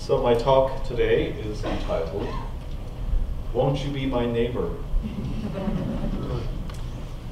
So my talk today is entitled, Won't You Be My Neighbor?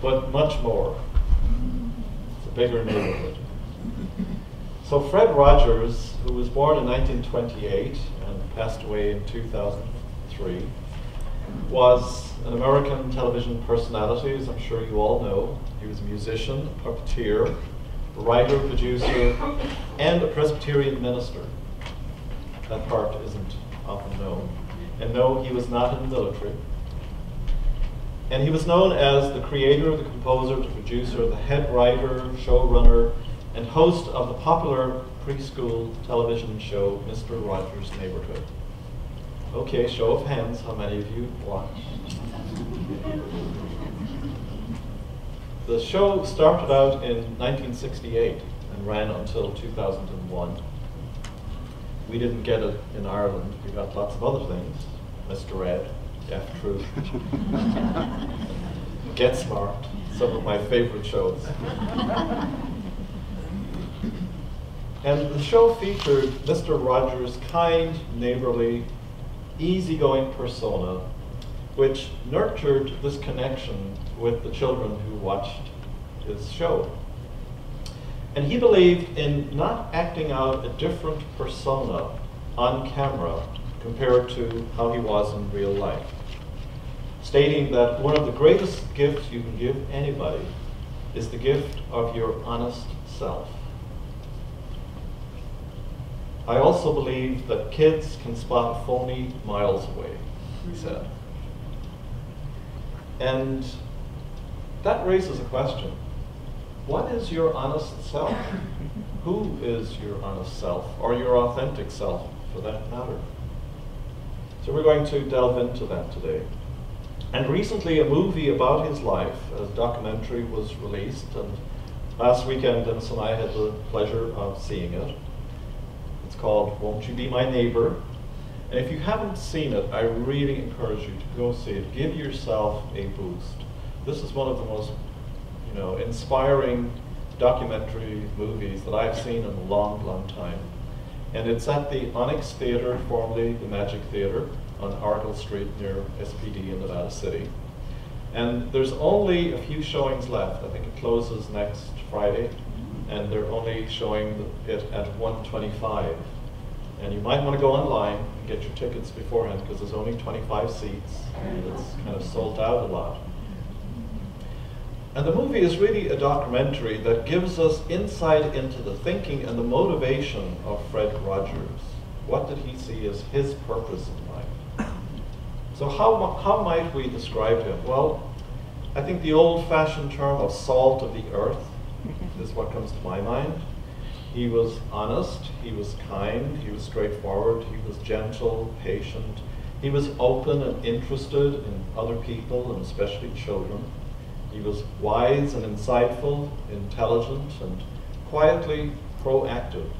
But much more. It's a bigger neighborhood. So Fred Rogers, who was born in 1928 and passed away in 2003, was an American television personality, as I'm sure you all know. He was a musician, a puppeteer, a writer, producer, and a Presbyterian minister. That part isn't often known. And no, he was not in the military. And he was known as the creator, the composer, the producer, the head writer, showrunner, and host of the popular preschool television show, Mr. Rogers' Neighborhood. Okay, show of hands, how many of you watched? The show started out in 1968 and ran until 2001. We didn't get it in Ireland. We got lots of other things. Mr. Ed, Deaf Truth, Get Smart, some of my favorite shows. And the show featured Mr. Rogers' kind, neighborly, easygoing persona, which nurtured this connection with the children who watched his show. And he believed in not acting out a different persona on camera compared to how he was in real life, stating that one of the greatest gifts you can give anybody is the gift of your honest self. I also believe that kids can spot a phony miles away, he said. And that raises a question. What is your honest self? Who is your honest self, or your authentic self, for that matter? So we're going to delve into that today. And recently a movie about his life, a documentary, was released, and last weekend Dennis and I had the pleasure of seeing it. It's called Won't You Be My Neighbor? And if you haven't seen it, I really encourage you to go see it. Give yourself a boost. This is one of the most inspiring documentary movies that I've seen in a long, long time. And it's at the Onyx Theater, formerly the Magic Theater, on Argyle Street near SPD in Nevada City. And there's only a few showings left. I think it closes next Friday, and they're only showing it at 1:25. And you might want to go online and get your tickets beforehand, because there's only 25 seats, and it's kind of sold out a lot. And the movie is really a documentary that gives us insight into the thinking and the motivation of Fred Rogers. What did he see as his purpose in life? So how might we describe him? Well, I think the old-fashioned term of salt of the earth is what comes to my mind. He was honest, he was kind, he was straightforward, he was gentle, patient. He was open and interested in other people, and especially children. He was wise and insightful, intelligent, and quietly proactive.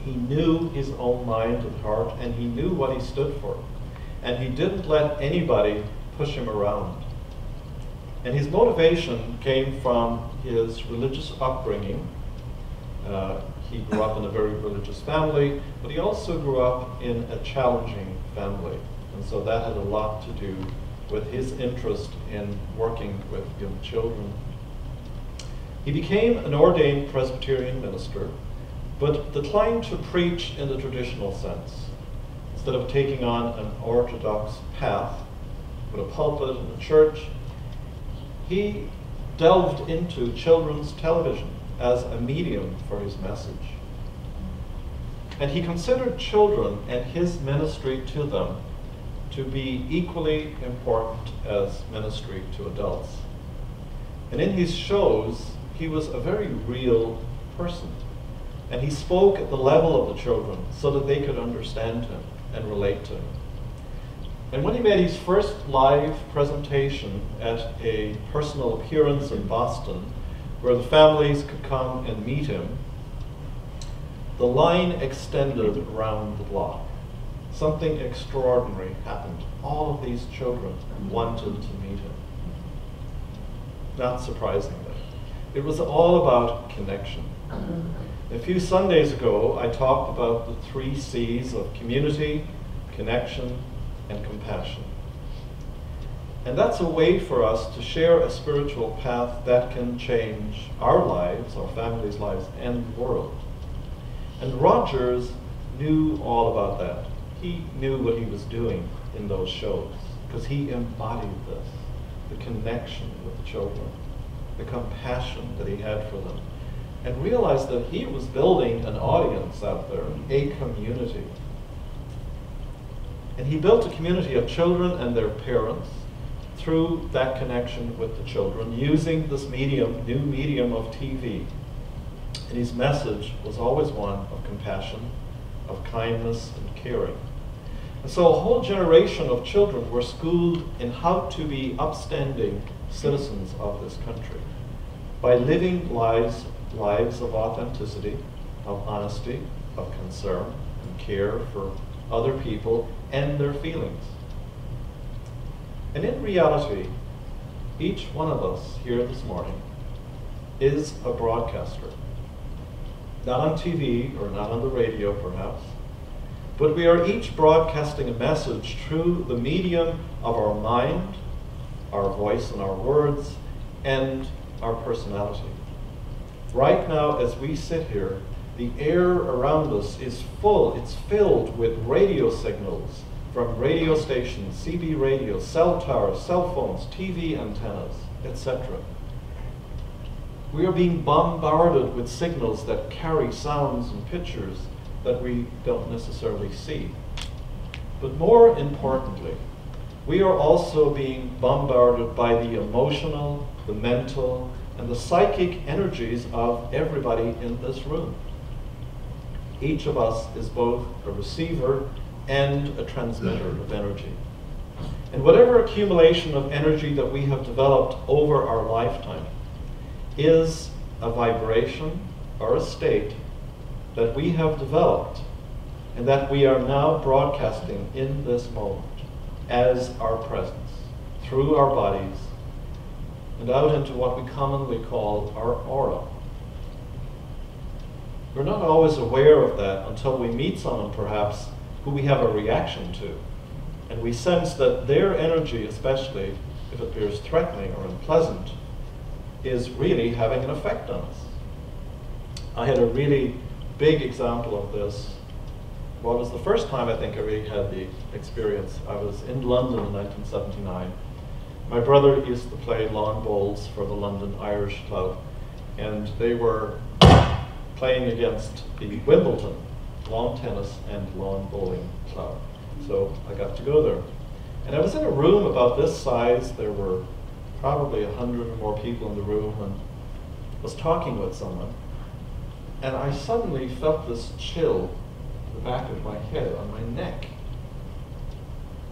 He knew his own mind and heart, and he knew what he stood for. And he didn't let anybody push him around. And his motivation came from his religious upbringing. He grew up in a very religious family, but he also grew up in a challenging family. And so that had a lot to do with his interest in working with young children. He became an ordained Presbyterian minister, but declined to preach in the traditional sense. Instead of taking on an orthodox path with a pulpit and a church, he delved into children's television as a medium for his message. And he considered children and his ministry to them to be equally important as ministry to adults. And in his shows, he was a very real person. And he spoke at the level of the children so that they could understand him and relate to him. And when he made his first live presentation at a personal appearance in Boston, where the families could come and meet him, the line extended around the block. Something extraordinary happened. All of these children wanted to meet him. Not surprisingly. It was all about connection. A few Sundays ago, I talked about the 3 C's of community, connection, and compassion. And that's a way for us to share a spiritual path that can change our lives, our families' lives, and the world. And Rogers knew all about that. He knew what he was doing in those shows, because he embodied this, the connection with the children, the compassion that he had for them, and realized that he was building an audience out there, a community. And he built a community of children and their parents through that connection with the children, using this medium, new medium of TV. And his message was always one of compassion, of kindness and caring. And so a whole generation of children were schooled in how to be upstanding citizens of this country by living lives of authenticity, of honesty, of concern and care for other people and their feelings. And in reality, each one of us here this morning is a broadcaster. Not on TV or not on the radio perhaps, but we are each broadcasting a message through the medium of our mind, our voice and our words, and our personality. Right now, as we sit here, the air around us is full, it's filled with radio signals from radio stations, CB radios, cell towers, cell phones, TV antennas, etc. We are being bombarded with signals that carry sounds and pictures that we don't necessarily see. But more importantly, we are also being bombarded by the emotional, the mental, and the psychic energies of everybody in this room. Each of us is both a receiver and a transmitter of energy. And whatever accumulation of energy that we have developed over our lifetime is a vibration or a state that we have developed and that we are now broadcasting in this moment as our presence through our bodies and out into what we commonly call our aura. We're not always aware of that until we meet someone perhaps who we have a reaction to, and we sense that their energy, especially if it appears threatening or unpleasant, is really having an effect on us. I had a really big example of this. Well, it was the first time I think I really had the experience. I was in London in 1979. My brother used to play lawn bowls for the London Irish Club, and they were playing against the Wimbledon lawn tennis and lawn bowling club. So I got to go there. And I was in a room about this size. There were probably 100 or more people in the room, and was talking with someone. And I suddenly felt this chill in the back of my head, on my neck.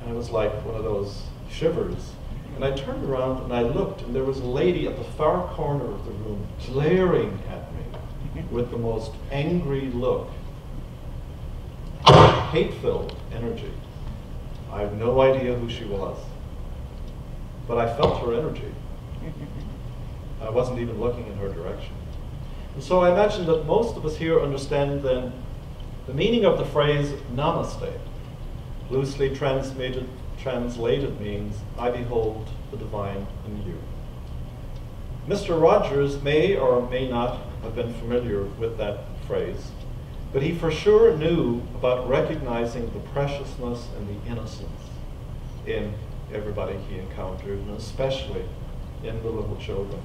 And it was like one of those shivers. And I turned around and I looked, and there was a lady at the far corner of the room glaring at me with the most angry look, hate-filled energy. I have no idea who she was, but I felt her energy. I wasn't even looking in her direction. And so I imagine that most of us here understand then the meaning of the phrase namaste. Loosely translated means, I behold the divine in you. Mr. Rogers may or may not have been familiar with that phrase, but he for sure knew about recognizing the preciousness and the innocence in everybody he encountered, and especially in the little children.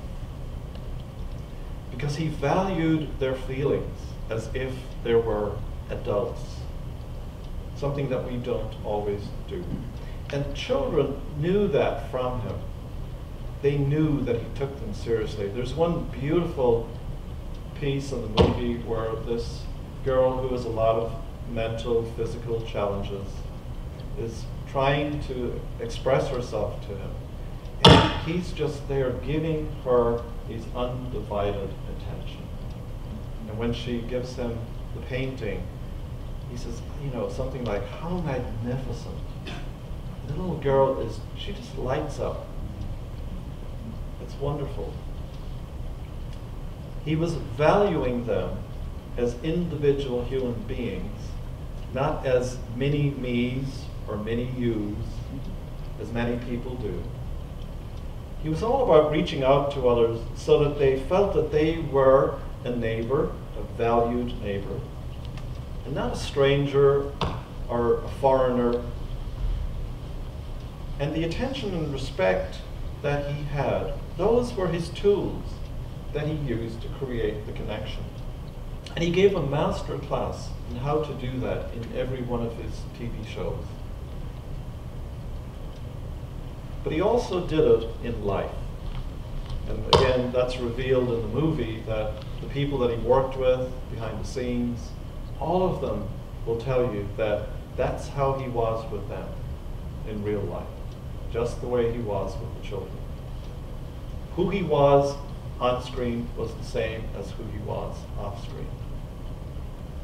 Because he valued their feelings as if they were adults, something that we don't always do. And children knew that from him. They knew that he took them seriously. There's one beautiful piece in the movie where this girl who has a lot of mental, physical challenges is trying to express herself to him. And he's just there giving her his undivided attention. And when she gives him the painting, he says, you know, something like, how magnificent. The little girl she just lights up. It's wonderful. He was valuing them as individual human beings, not as many me's or many you's, as many people do. He was all about reaching out to others so that they felt that they were a neighbor, a valued neighbor, and not a stranger or a foreigner. And the attention and respect that he had, those were his tools that he used to create the connection. And he gave a master class in how to do that in every one of his TV shows. But he also did it in life. And again, that's revealed in the movie, that the people that he worked with behind the scenes, all of them will tell you that that's how he was with them in real life, just the way he was with the children. Who he was on screen was the same as who he was off screen.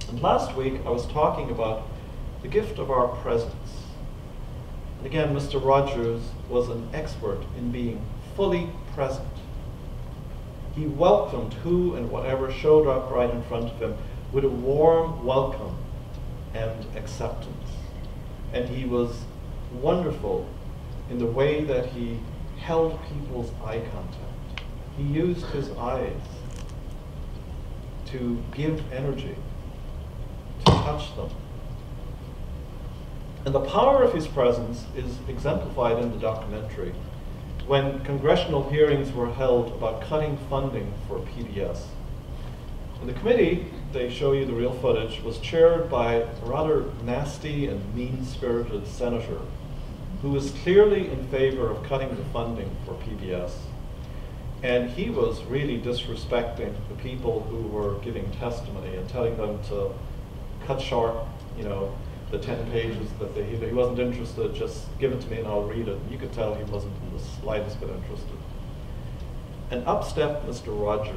And last week I was talking about the gift of our presence. And again, Mr. Rogers was an expert in being fully present. He welcomed who and whatever showed up right in front of him with a warm welcome and acceptance. And he was wonderful in the way that he held people's eye contact. He used his eyes to give energy, to touch them. And the power of his presence is exemplified in the documentary when congressional hearings were held about cutting funding for PBS. And the committee, they show you the real footage, was chaired by a rather nasty and mean-spirited senator who was clearly in favor of cutting the funding for PBS. And he was really disrespecting the people who were giving testimony and telling them to cut short, the 10 pages that he wasn't interested, just give it to me and I'll read it. And you could tell he wasn't in the slightest bit interested. And up stepped Mr. Rogers.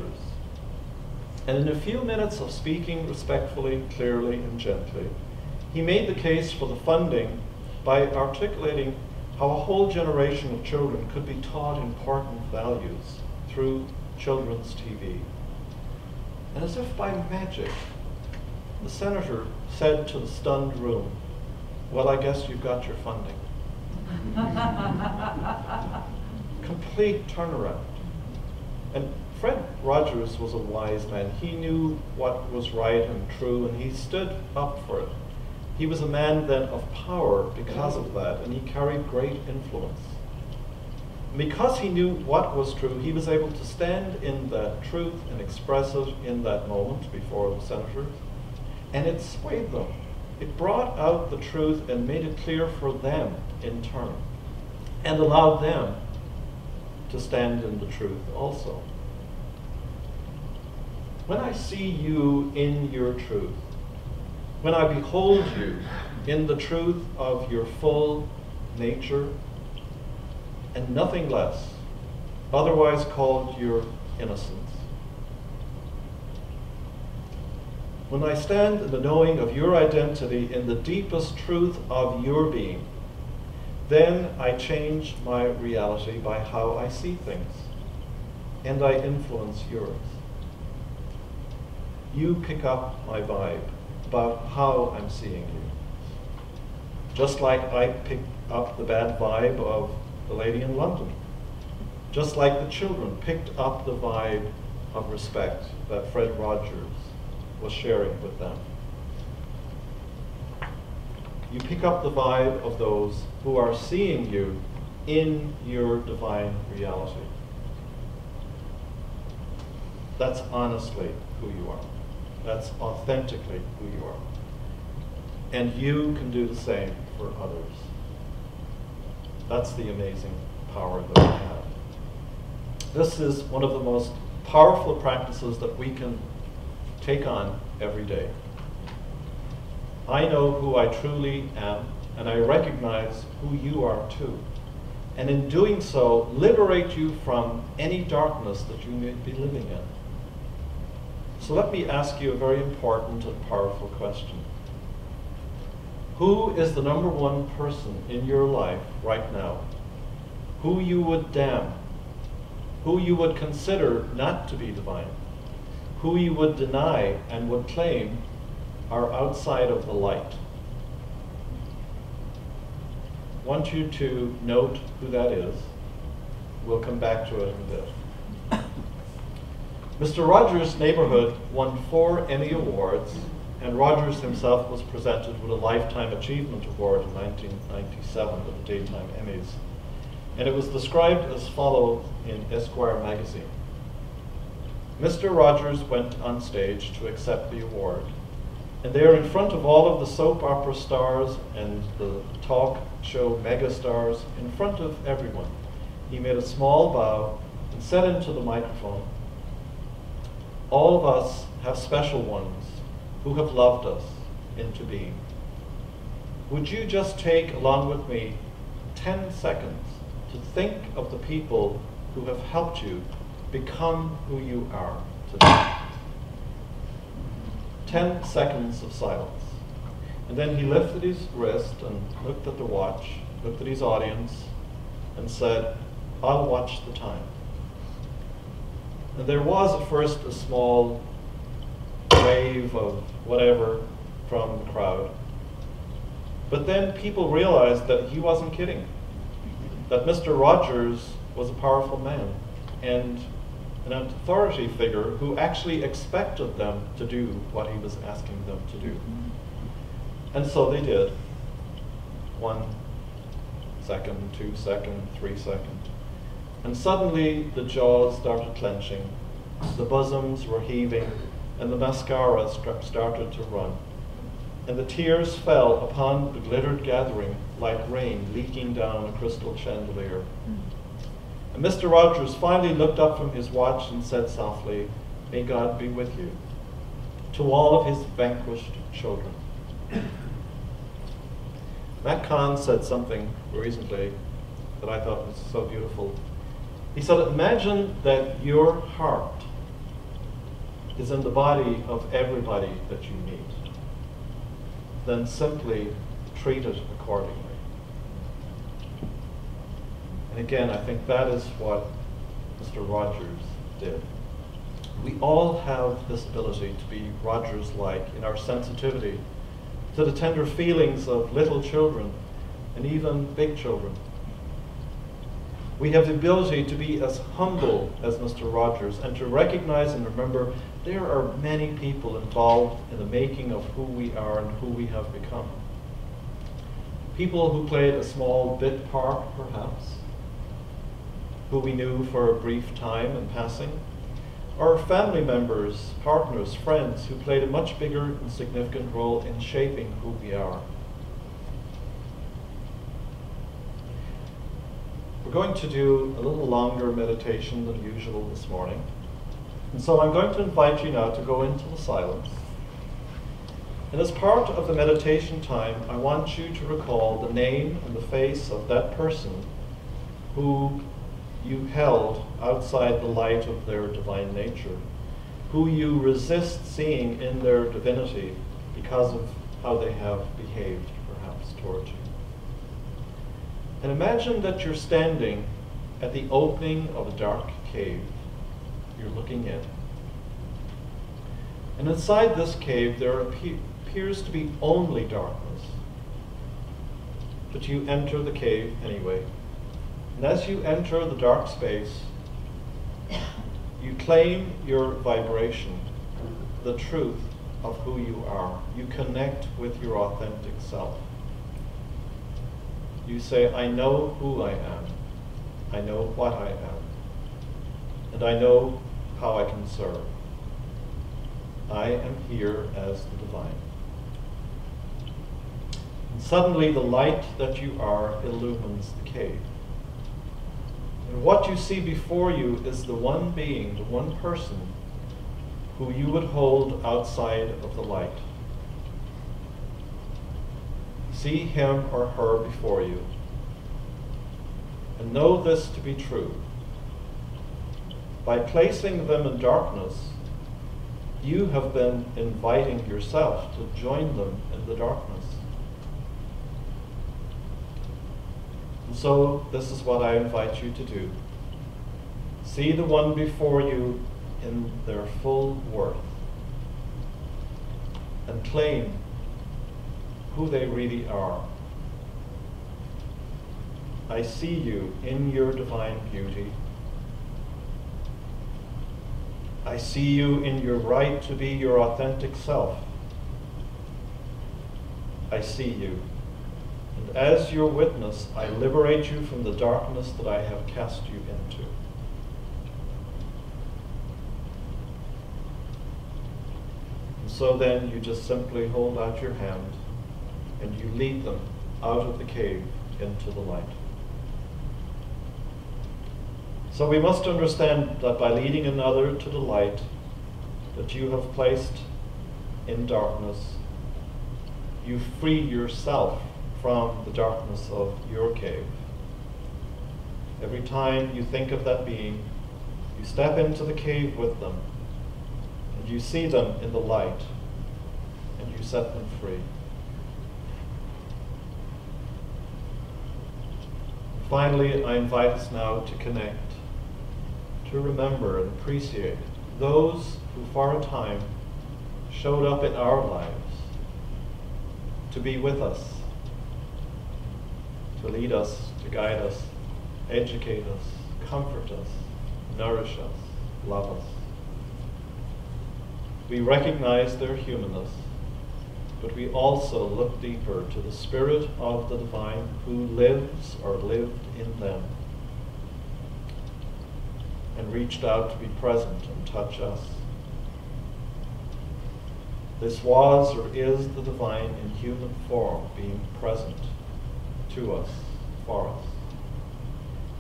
And in a few minutes of speaking respectfully, clearly, and gently, he made the case for the funding by articulating how a whole generation of children could be taught important values through children's TV. And as if by magic, the senator said to the stunned room, "Well, I guess you've got your funding." Complete turnaround. And Fred Rogers was a wise man. He knew what was right and true, and he stood up for it. He was a man then of power because of that, and he carried great influence. And because he knew what was true, he was able to stand in that truth and express it in that moment before the senators. And it swayed them. It brought out the truth and made it clear for them in turn, and allowed them to stand in the truth also. When I see you in your truth, when I behold you in the truth of your full nature, and nothing less, otherwise called your innocence, when I stand in the knowing of your identity in the deepest truth of your being, then I change my reality by how I see things, and I influence yours. You pick up my vibe about how I'm seeing you. Just like I picked up the bad vibe of the lady in London. Just like the children picked up the vibe of respect that Fred Rogers was sharing with them. You pick up the vibe of those who are seeing you in your divine reality. That's honestly who you are. That's authentically who you are. And you can do the same for others. That's the amazing power that we have. This is one of the most powerful practices that we can take on every day. I know who I truly am, and I recognize who you are too. And in doing so, liberate you from any darkness that you may be living in. So let me ask you a very important and powerful question. Who is the number one person in your life right now who you would damn, who you would consider not to be divine, who you would deny and would claim are outside of the light. I want you to note who that is. We'll come back to it in a bit. Mr. Rogers' Neighborhood won 4 Emmy Awards, and Rogers himself was presented with a Lifetime Achievement Award in 1997 at the Daytime Emmys. And it was described as follows in Esquire magazine. Mr. Rogers went on stage to accept the award, and there in front of all of the soap opera stars and the talk show megastars, in front of everyone, he made a small bow and said into the microphone, "All of us have special ones who have loved us into being. Would you just take, along with me, 10 seconds to think of the people who have helped you become who you are today?" 10 seconds of silence. And then he lifted his wrist and looked at the watch, looked at his audience, and said, "I'll watch the time." And there was at first a small wave of whatever from the crowd. But then people realized that he wasn't kidding, that Mr. Rogers was a powerful man and an authority figure who actually expected them to do what he was asking them to do. And so they did. 1 second, 2 seconds, 3 seconds. And suddenly the jaws started clenching, the bosoms were heaving, and the mascara started to run. And the tears fell upon the glittered gathering like rain leaking down a crystal chandelier. And Mr. Rogers finally looked up from his watch and said softly, "May God be with you," to all of his vanquished children. Matt Kahn said something recently that I thought was so beautiful. He said, "Imagine that your heart is in the body of everybody that you meet. Then simply treat it accordingly." And again, I think that is what Mr. Rogers did. We all have this ability to be Rogers-like in our sensitivity to the tender feelings of little children and even big children. We have the ability to be as humble as Mr. Rogers and to recognize and remember there are many people involved in the making of who we are and who we have become. People who played a small bit part, perhaps, who we knew for a brief time in passing, or family members, partners, friends who played a much bigger and significant role in shaping who we are. We're going to do a little longer meditation than usual this morning. And so I'm going to invite you now to go into the silence. And as part of the meditation time, I want you to recall the name and the face of that person who you held outside the light of their divine nature, who you resist seeing in their divinity because of how they have behaved, perhaps, towards you. And imagine that you're standing at the opening of a dark cave. You're looking in. And inside this cave, there appears to be only darkness. But you enter the cave anyway. And as you enter the dark space, you claim your vibration, the truth of who you are. You connect with your authentic self. You say, "I know who I am. I know what I am. And I know how I can serve. I am here as the divine." And suddenly the light that you are illumines the cave. And what you see before you is the one being, the one person who you would hold outside of the light. See him or her before you, and know this to be true. By placing them in darkness, you have been inviting yourself to join them in the darkness. And so this is what I invite you to do. See the one before you in their full worth and claim who they really are. I see you in your divine beauty. I see you in your right to be your authentic self. I see you. And as your witness, I liberate you from the darkness that I have cast you into. And so then you just simply hold out your hand and you lead them out of the cave into the light. So we must understand that by leading another to the light that you have placed in darkness, you free yourself from the darkness of your cave. Every time you think of that being, you step into the cave with them, and you see them in the light, and you set them free. Finally, I invite us now to connect, to remember and appreciate those who for a time showed up in our lives to be with us, to lead us, to guide us, educate us, comfort us, nourish us, love us. We recognize their humanness, but we also look deeper to the Spirit of the Divine who lives or lived in them and reached out to be present and touch us. This was or is the Divine in human form being present to us, for us.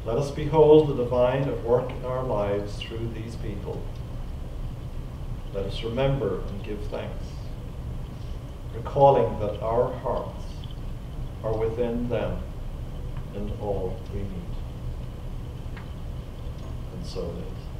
Let us behold the Divine at work in our lives through these people. Let us remember and give thanks, recalling that our hearts are within them and all we need. And so it is.